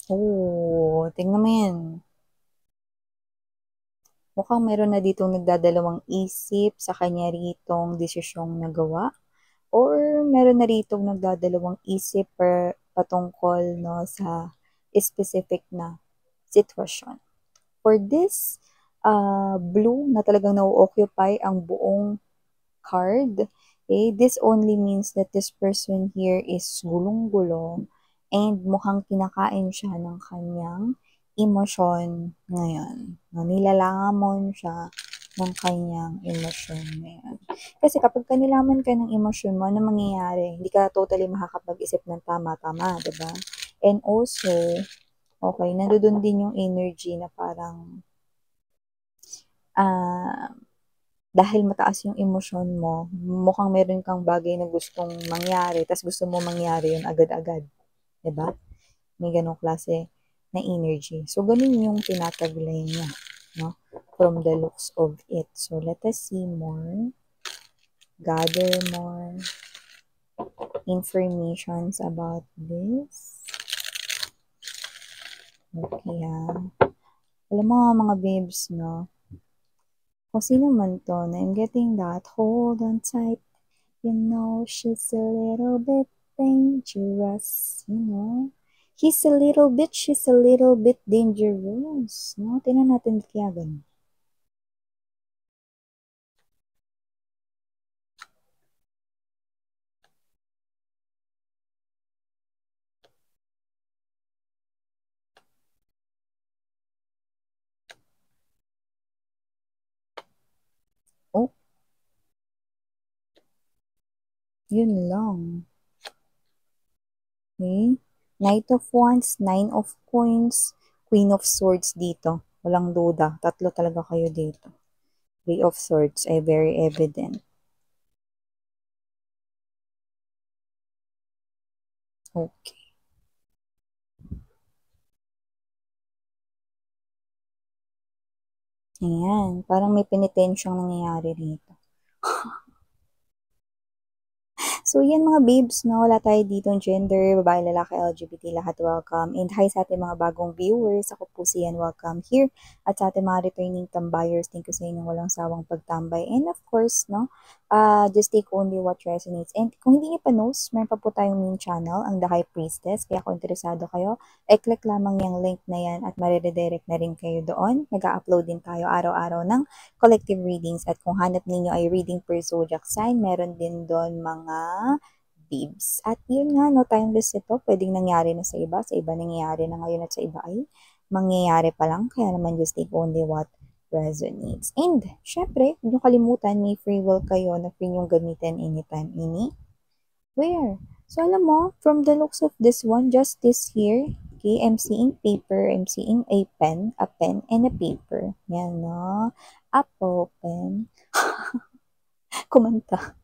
Oh, tingnan mo yan. Mukhang meron na ditong nagdadalawang isip sa kanya ritong desisyong nagawa. Or meron na ritong nagdadalawang isip patungkol no, sa specific na sitwasyon. For this blue na talagang na-occupy ang buong card, okay, this only means that this person here is gulong-gulong and mukhang kinakain siya ng kanyang emosyon ngayon. No, nilalamon siya ng kanyang emosyon ngayon. Kasi kapag kanilaman ka ng emosyon mo, ano mangyayari? Hindi ka totally makakapag-isip ng tama-tama, di ba? And also, okay, nandoon din yung energy na parang ah, dahil mataas yung emosyon mo, mukhang meron kang bagay na gustong mangyari, tas gusto mo mangyari yun agad-agad. Diba? May ganong klase na energy. So, ganun yung tinataglay niya, no? From the looks of it. So, let us see more. Gather more informations about this. Okay, ha. Alam mo, mga babes, no? Kung sino man to, na I'm getting that, hold on tight. You know, she's a little bit dangerous, you know. She's a little bit dangerous, no? Tingnan natin kaya ganun. Oh, yun lang. Okay? Knight of Wands, Nine of Coins, Queen of Swords dito. Walang duda. Tatlo talaga kayo dito. Three of Swords ay very evident. Okay. Ayan. Parang may penitensyong nangyayari dito. So, yan mga babes, no? Wala tayo dito gender, babae, lalaki, LGBT, lahat welcome. And hi sa ating mga bagong viewers. Ako po si Yan, welcome here. At sa ating mga returning tambayers, thank you sa inyong walang sawang pagtambay. And of course, no, just take only what resonates. And kung hindi niyo pa knows, meron pa po tayong main channel, ang The High Priestess. Kaya kung interesado kayo, click lamang yung link na yan at mariredirect na rin kayo doon. Nag-upload din tayo araw-araw ng collective readings at kung hanap ninyo ay reading per zodiac sign, meron din doon mga bibs. At yun nga, no, timeless ito. Pwedeng nangyari na sa iba nangyayari na ngayon at sa iba ay mangyayari pa lang. Kaya naman just take only what resonates. And, syempre, huwag niyo kalimutan, may free will kayo na free niyong gamitin anytime, anywhere. So, alam mo, from the looks of this one, just this here, okay, I'm seeing paper, I'm seeing a pen, and a paper. Yan, no? Apple pen. Kumanta.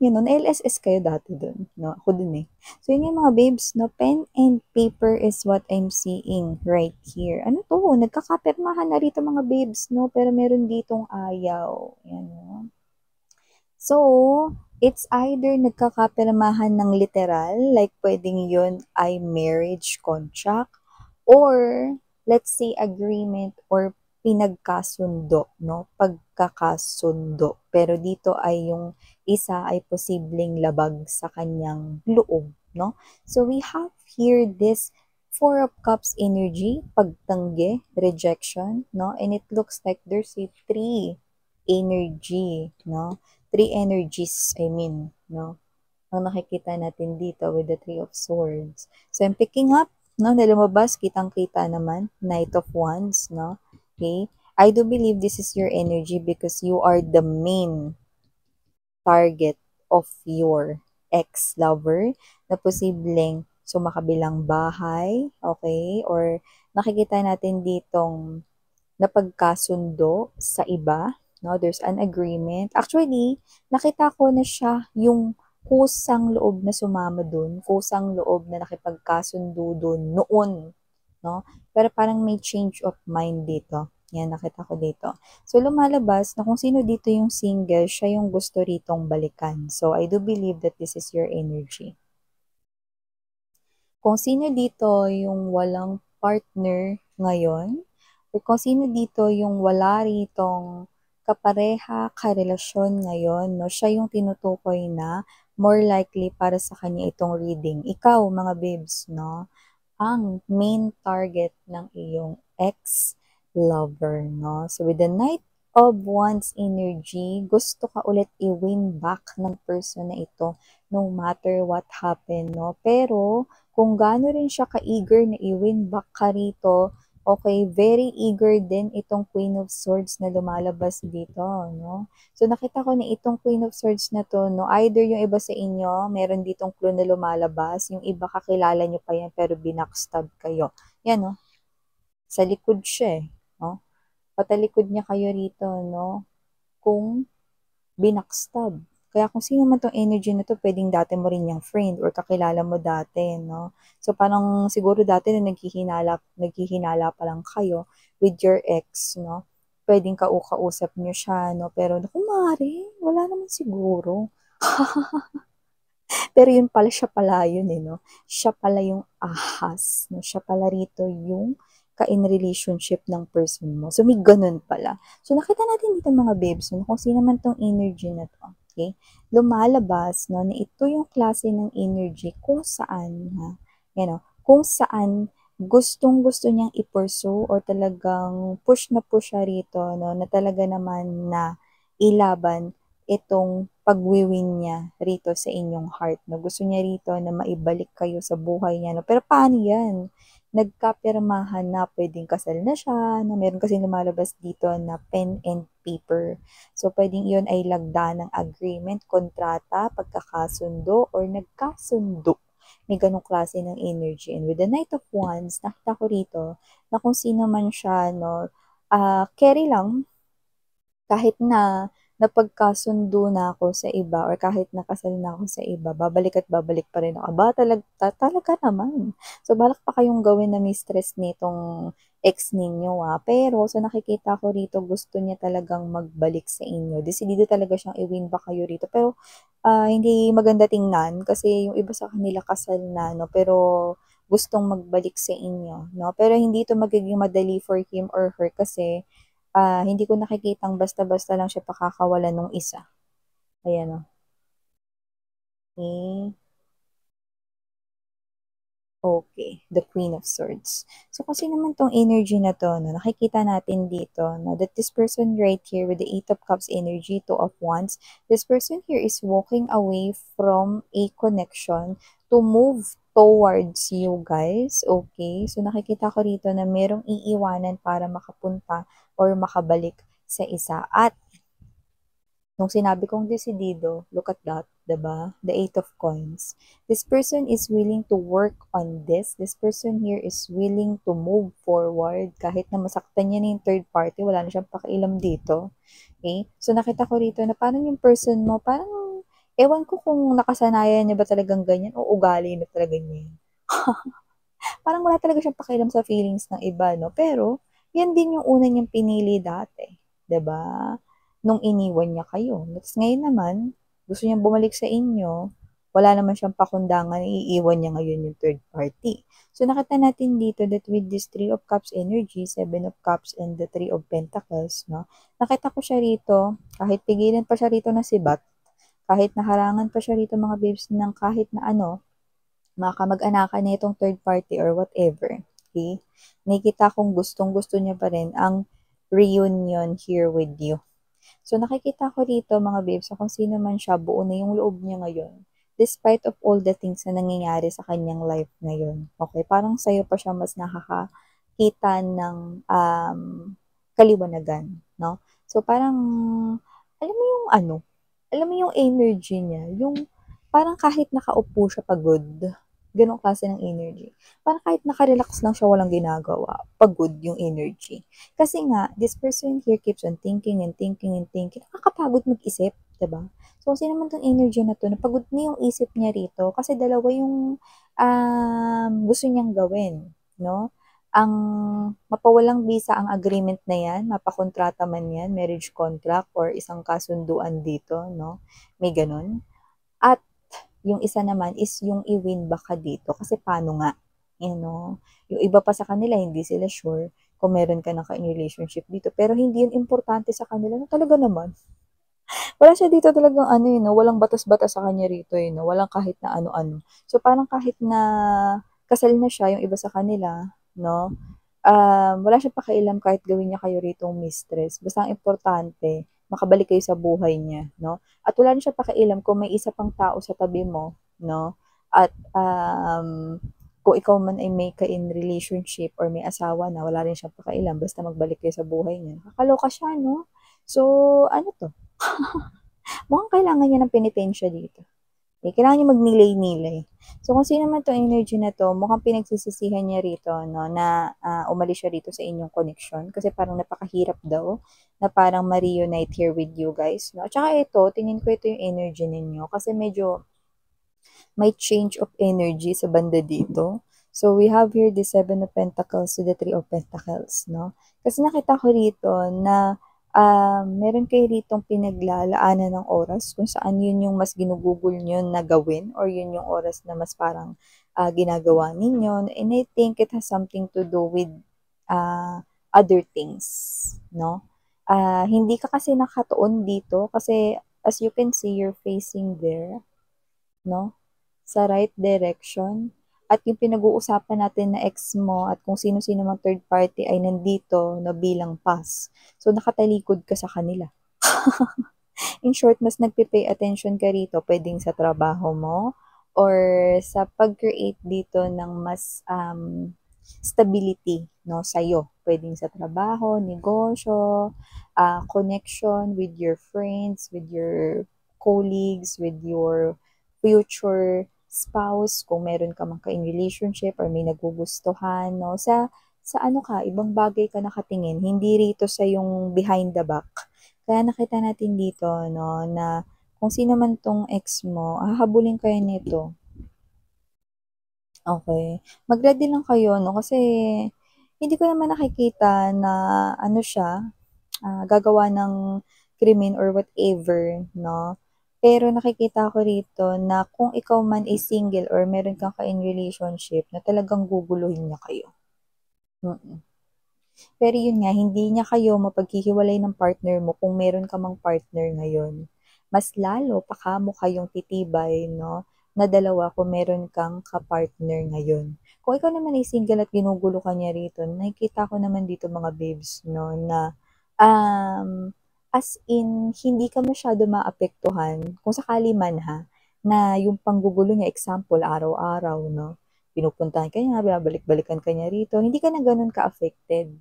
Yan, no? LSS kayo dati dun. No? Ako dun eh. So, yun yung mga babes, no? Pen and paper is what I'm seeing right here. Ano to? Nagkakapirmahan na rito mga babes, no? Pero meron ditong ayaw. Yan, no? So, it's either nagkakapirmahan ng literal, like pwedeng yun ay marriage contract, or let's say agreement or pinagkasundo, no? Pagkakasundo. Pero dito ay yung isa ay posibleng labag sa kanyang loob, no? So we have here this Four of Cups energy, pagtanggi, rejection, no? And it looks like there's a three energy, no? Three energies, I mean, no? Ang nakikita natin dito with the Three of Swords. So, I'm picking up, no, na lumabas, kitang-kita naman, Knight of Wands, no? Okay? I do believe this is your energy because you are the main target of your ex-lover na posibleng sumakabilang bahay, okay? Or nakikita natin ditong napagkasundo sa iba, no? There's an agreement. Actually, nakita ko na siya yung kusang loob na sumama dun, kusang loob na nakipagkasundo dun noon, no? Pero parang may change of mind dito. Yan, nakita ko dito. So, lumalabas na kung sino dito yung single, siya yung gusto ritong balikan. So, I do believe that this is your energy. Kung sino dito yung walang partner ngayon, or kung sino dito yung wala ritong kapareha, karelasyon ngayon, no? Siya yung tinutukoy na more likely para sa kanya itong reading. Ikaw, mga babes, no? Ang main target ng iyong ex-lover, no? So, with the Knight of Wands energy, gusto ka ulit i-win back ng person na ito no matter what happened, no? Pero, kung gaano rin siya ka-eager na i-win back ka rito, okay, very eager din itong Queen of Swords na lumalabas dito, no? So, nakita ko na itong Queen of Swords na to, no, either yung iba sa inyo, meron ditong clue na lumalabas, yung iba kakilala nyo pa yan, pero binackstab kayo. Yan, no? Sa likod siya, no? Patalikod niya kayo rito, no? Kung binackstab. Kaya kung sino man tong energy na to, pwedeng dati mo rin yung friend or kakilala mo dati, no? So, parang siguro dati na naghihinala pa lang kayo with your ex, no? Pwedeng kausap niyo siya, no? Pero, kumari, wala naman siguro. Pero yun pala, siya pala yun, no? Siya pala yung ahas, no? Siya pala rito yung ka-in relationship ng person mo. So, may ganun pala. So, nakita natin dito mga babes, no? Kung sino man tong energy na to, okay? Lumalabas, no? Na ito yung klase ng energy kung saan, yan, no? Kung saan gustong-gusto niyang i-pursue or talagang push na push siya rito, no? Na talaga naman na ilaban itong pagwiwin niya rito sa inyong heart. No? Gusto niya rito na maibalik kayo sa buhay niya. No? Pero paano yan? Nagkapirmahan na pwedeng kasal na siya, na meron kasi lumalabas dito na pen and paper. So, pwedeng yun ay lagda ng agreement, kontrata, pagkakasundo, or nagkasundo. May ganong klase ng energy. And with the Knight of Wands, nakita ko rito na kung sino man siya, no, carry lang kahit na napagkasundo na ako sa iba or kahit nakasal na ako sa iba, babalik at babalik pa rin ako. Talaga naman. So, balak pa kayong gawin na mistress nitong ex ninyo, Pero, sa nakikita ko rito, gusto niya talagang magbalik sa inyo. Decidido talaga siyang i-win ba kayo rito. Pero, hindi maganda tingnan kasi yung iba sa kanila kasal na, no? Pero, gustong magbalik sa inyo, no? Pero, hindi ito magiging madali for him or her kasi hindi ko nakikitang basta-basta lang siya pakakawalan nung isa. Ayan o. Okay. Okay, the Queen of Swords. So, kasi naman tong energy na to, no, nakikita natin dito, no, that this person right here with the Eight of Cups energy, Two of Wands, this person here is walking away from a connection to move towards you guys. Okay, so nakikita ko rito na merong iiwanan para makapunta or makabalik sa isa. At nung sinabi kong desidido, look at that, 'di ba? The Eight of Coins. This person is willing to work on this. This person here is willing to move forward kahit na masaktan niya na yung third party, wala na siyang pakialam dito. Okay? So nakita ko rito na parang yung person mo, parang ewan ko kung nakasanayan niya ba talagang ganyan o ugali na talaga niya. Parang wala talaga siyang pakialam sa feelings ng iba, no? Pero, yan din yung una niyang pinili dati. 'Di ba? Nung iniwan niya kayo. Tapos ngayon naman, gusto niyang bumalik sa inyo, wala naman siyang pakundangan, iiwan niya ngayon yung third party. So, nakita natin dito that with this Three of Cups energy, Seven of Cups, and the Three of Pentacles, no? Nakita ko siya rito, kahit pigilan pa siya rito na sibat, kahit naharangan pa siya rito mga babes ng kahit na ano, mga kamag-anakan na itong third party or whatever. Okay? Nakikita kong gustong-gusto niya pa rin ang reunion here with you. So, nakikita ko dito mga babes, kung sino man siya, buo na yung loob niya ngayon. Despite of all the things na nangyayari sa kanyang life ngayon. Okay? Parang sa'yo pa siya mas nakakakita ng kaliwanagan. No? So, parang, alam mo yung ano, alam mo yung energy niya, yung parang kahit nakaupo siya pagod, ganong klase ng energy. Parang kahit nakarelax lang siya, walang ginagawa, pagod yung energy. Kasi nga, this person here keeps on thinking and thinking and thinking. Nakakapagod mag-isip, diba? So, kasi naman tong energy na to, napagod na yung isip niya rito kasi dalawa yung gusto niyang gawin, no? Ang mapawalang bisa ang agreement na yan, mapakontrata man yan, marriage contract or isang kasunduan dito, no? May ganun. At yung isa naman is yung i-win back ka dito kasi paano nga, Yung iba pa sa kanila hindi sila sure kung meron ka na ka in relationship dito, pero hindi yun importante sa kanila na talaga naman. Wala siya dito talagang ano, 'no, walang batas-batas sa kanya rito, walang kahit na ano-ano. So, parang kahit na kasal na siya yung iba sa kanila, 'no, wala siyang pakialam kahit gawin niya kayo ritong mistress, basta ang importante makabalik kayo sa buhay niya, 'no? At wala rin siyang pakialam kung may isa pang tao sa tabi mo, 'no, at, kung ikaw man ay may ka-in relationship or may asawa na, wala rin siyang pakialam basta magbalik kayo sa buhay niya. Nakakaloka siya, 'no? So, ano 'to, mukhang kailangan niya ng penitensya dito. Kailangan niya magnilay-nilay. So, kung sino man 'tong energy na 'to, mukhang pinagsisisihan niya rito 'no, na, umalis siya rito sa inyong connection kasi parang napakahirap daw na parang ma-reunite here with you guys 'no. At saka ito, tingin ko ito yung energy ninyo kasi medyo may change of energy sa banda dito. So, we have here the Seven of Pentacles to the Three of Pentacles, no? Kasi nakita ko rito na meron kayo ritong pinaglalaanan ng oras kung saan yun yung mas ginugugol nyo na gawin or yun yung oras na mas parang ginagawa ninyo. And I think it has something to do with other things, no? Hindi ka kasi nakatuon dito kasi as you can see, you're facing there, no? Sa right direction. At yung pinag-uusapan natin na ex mo at kung sino-sino mang third party ay nandito na bilang pass. So, nakatalikod ka sa kanila. In short, mas nagpe-pay attention ka rito, pwedeng sa trabaho mo or sa pag-create dito ng mas stability, no, sa'yo. Pwedeng sa trabaho, negosyo, connection with your friends, with your colleagues, with your future spouse, kung meron ka man ka-in relationship or may nagugustuhan, no, sa ano ka, ibang bagay ka nakatingin, hindi rito sa yung behind the back. Kaya nakita natin dito, no, na kung sino man tong ex mo, hahabulin kayo nito. Okay. Mag-ready lang kayo, no, kasi hindi ko naman nakikita na ano siya, gagawa ng krimen or whatever, no. Pero nakikita ko rito na kung ikaw man ay single or meron kang ka-in relationship na talagang guguluhin niya kayo. Mm. Pero yun nga, hindi niya kayo mapaghihiwalay ng partner mo kung meron ka mang partner ngayon. Mas lalo pa kamo kayong titibay, no, na dalawa kung meron kang ka-partner ngayon. Kung ikaw naman ay single at ginugulo ka niya rito, nakikita ko naman dito mga babes, no, na as in, hindi ka masyado maapektuhan, kung sakali man ha, na yung panggugulo niya, example, araw-araw, no, pinupuntahan ka niya, babalik-balikan ka niya rito, hindi ka na ganun ka-affected.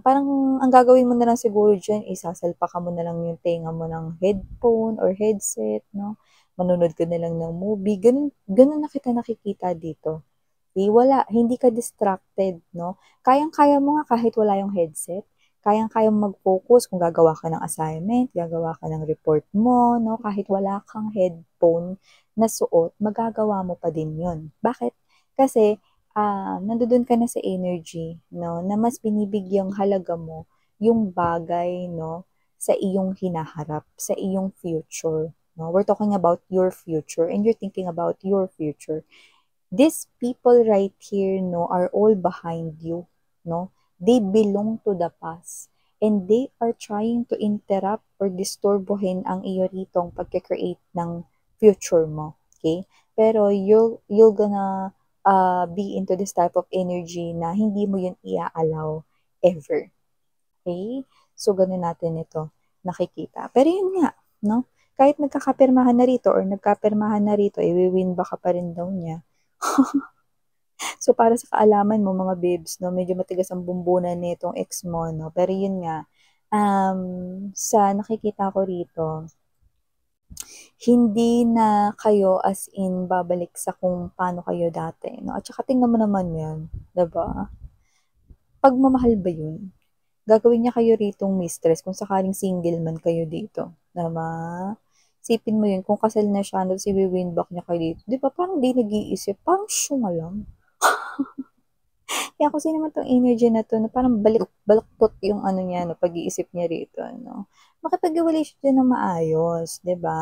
Parang ang gagawin mo na lang siguro diyan is sasalpakan mo na lang yung tenga mo ng headphone or headset, 'no? Manonood ka na lang ng movie, gano'n gano'n na kita nakikita dito. Wala, hindi ka distracted, 'no? Kayang-kaya mo nga kahit wala yung headset, kayang-kaya mong mag-focus kung gagawa ka ng assignment, gagawa ka ng report mo, 'no? Kahit wala kang headphone na suot, magagawa mo pa din 'yun. Bakit? Kasi nandodo'n ka na sa energy, 'no, na mas binibigyang halaga mo yung bagay, 'no, sa iyong hinaharap, sa iyong future, 'no. We're talking about your future and you're thinking about your future. These people right here, no, are all behind you, no. They belong to the past and they are trying to interrupt or disturbohin ang iyo ritong pagke-create ng future mo, okay? Pero you're gonna be into this type of energy na hindi mo yun i-allow ever. Okay? So, ganun natin ito nakikita. Pero yun nga, no? Kahit nagkakapirmahan na rito or nagkapirmahan na rito, iwi-win ba ka pa rin daw niya. So, para sa kaalaman mo mga babes, no, medyo matigas ang bumbunan nitong ex mo, no? Pero yun nga, sa nakikita ko rito, hindi na kayo as in babalik sa kung paano kayo dati, no? At saka tingnan mo naman yan, 'di ba? Pagmamahal ba yun? Gagawin niya kayo ritong mistress kung sakaling single man kayo dito, 'di ba? Isipin mo yun, kung kasal na siya, tapos i-wi-win back niya kayo dito, 'di ba parang di nag-iisip, parang syunga lang. Kaya kung sino naman 'tong energy na 'to na parang baluktot yung ano niya 'no, pag-iisip niya rito 'no. Makipaghiwalay siya diyan ng maayos, 'di ba?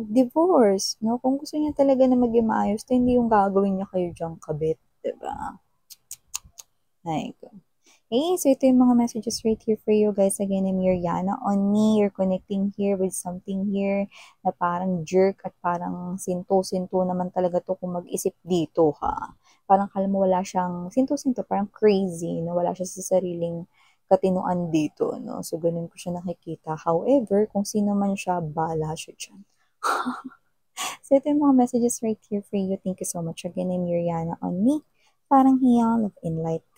Divorce 'no, kung gusto niya talaga na maging maayos, 'to hindi yung gagawin niya kayo diyang kabit, 'di ba? Ay, ko. Hey, so ito yung mga messages right here for you guys. Again, I'm Yuriana. On me, you're connecting here with something here na parang jerk at parang sinto-sinto naman talaga to kung mag-isip dito, ha? Parang kala mo wala siyang sinto-sinto, parang crazy, no? Wala siya sa sariling katinuan dito, no? So, ganun ko siya nakikita. However, kung sino man siya, bala siya dyan. So, ito yung mga messages right here for you. Thank you so much again. I'm Yuriana on me. Parang hiyang of enlightenment.